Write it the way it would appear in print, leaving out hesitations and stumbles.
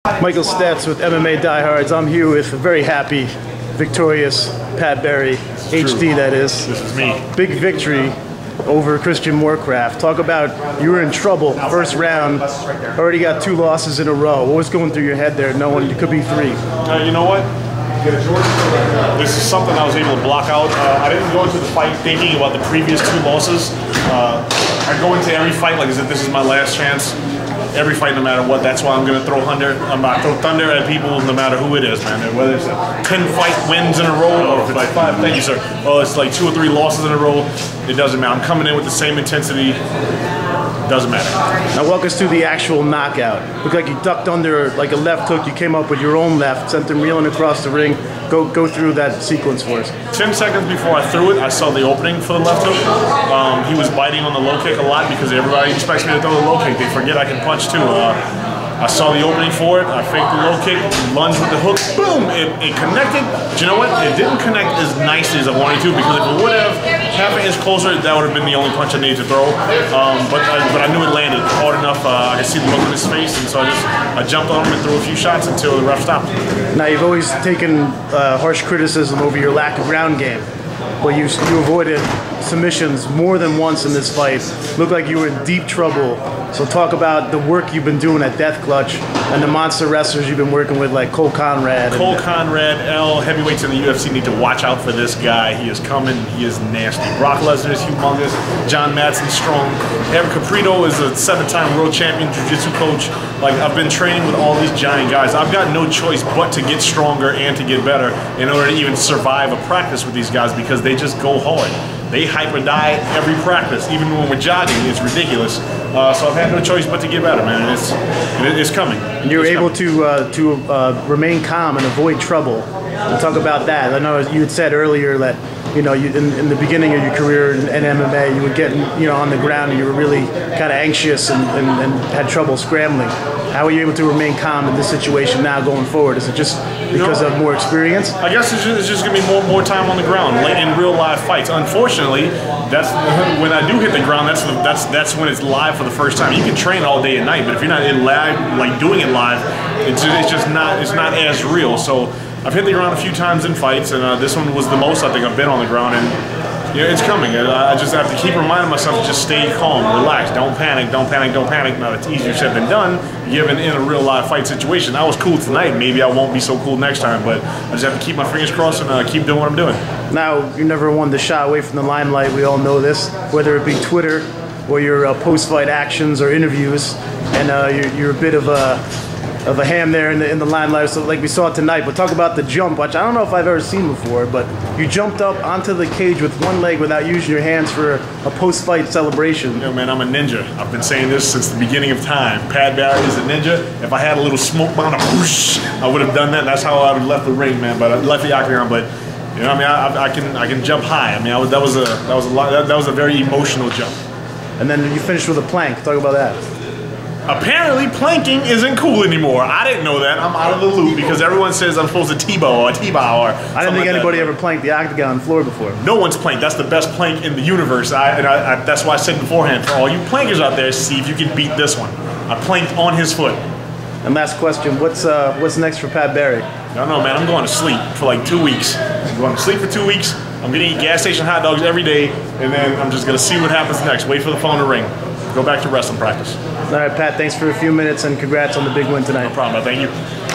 Michael Steczkowski with MMA Diehards. I'm here with a very happy, victorious Pat Barry, HD that is. This is me. Big victory over Christian Morecraft. Talk about you were in trouble first round, already got 2 losses in a row. What was going through your head there knowing it could be 3? You know what? This is something I was able to block out. I didn't go into the fight thinking about the previous 2 losses. I go into every fight like as if this is my last chance. Every fight, no matter what. That's why I'm going to throw thunder. I'm going to throw thunder at people, no matter who it is, man. Whether it's 10 fight wins in a row, or if it's like 5, thank you, sir. Or it's like 2 or 3 losses in a row. It doesn't matter. I'm coming in with the same intensity. Doesn't matter. Now walk us through the actual knockout. Looked like you ducked under like a left hook. You came up with your own left, sent him reeling across the ring. Go through that sequence for us. 10 seconds before I threw it, I saw the opening for the left hook. He was biting on the low kick a lot because everybody expects me to throw the low kick. They forget I can punch too. I saw the opening for it. I faked the low kick, lunged with the hook. Boom! It connected. But you know what? It didn't connect as nicely as I wanted to, because if it would have half an inch closer, that would have been the only punch I needed to throw. But I knew it landed hard enough. I could see the look on his face, and so I jumped on him and threw a few shots until the ref stopped. Now you've always taken harsh criticism over your lack of ground game, but you avoided submissions more than once in this fight. Looked like you were in deep trouble. So talk about the work you've been doing at Death Clutch and the monster wrestlers you've been working with, like Cole Conrad. Conrad, heavyweights in the UFC need to watch out for this guy. He is coming. He is nasty. Brock Lesnar is humongous. John Madsen's strong. Eric Caprito is a 7-time world champion jiu-jitsu coach. Like, I've been training with all these giant guys. I've got no choice but to get stronger and to get better in order to even survive a practice with these guys, because they just go hard. They hyper diet every practice, even when we're jogging. It's ridiculous. So I've had no choice but to get better, man. And it's coming. And you're able to remain calm and avoid trouble. We'll talk about that. I know you had said earlier that in the beginning of your career in MMA, you would get on the ground and you were really kind of anxious and had trouble scrambling. How are you able to remain calm in this situation now going forward? Is it just because of more experience? I guess it's just going to be more time on the ground, like in real live fights. Unfortunately, that's when I do hit the ground. That's when it's live for the first time. You can train all day and night, but if you're not in live, like doing it live, it's not as real. So I've hit the ground a few times in fights, and this one was the most I think I've been on the ground. And it's coming. I just have to keep reminding myself to just stay calm, relax, don't panic, don't panic, don't panic. Now, it's easier said than done, given in a real live fight situation. I was cool tonight. Maybe I won't be so cool next time, but I just have to keep my fingers crossed and keep doing what I'm doing. Now, you never one to shy away from the limelight. We all know this, whether it be Twitter or your post-fight actions or interviews, and you're a bit of a ham there in the limelight, so like we saw tonight. But talk about the jump, which I don't know if I've ever seen before, but you jumped up onto the cage with one leg without using your hands for a post-fight celebration. Yo, man, I'm a ninja. I've been saying this since the beginning of time. Pat Barry is a ninja. If I had a little smoke bomb, whoosh, I would have done that. That's how I would have left the ring, man. But I left the octagon. But I can jump high. I mean, that was a very emotional jump. And then you finished with a plank. Talk about that. Apparently, planking isn't cool anymore. I didn't know that. I'm out of the loop because everyone says I'm supposed to T-bow or T-bow or I didn't think anybody ever planked the octagon floor before. No one's planked. That's the best plank in the universe. That's why I said beforehand, for all you plankers out there, see if you can beat this one. I planked on his foot. And last question, what's next for Pat Barry? I don't know, man. I'm going to sleep for like 2 weeks. I'm going to sleep for 2 weeks. I'm going to eat gas station hot dogs every day, and then I'm just going to see what happens next. Wait for the phone to ring. Go back to wrestling practice. All right, Pat, thanks for a few minutes, and congrats on the big win tonight. No problem. Thank you.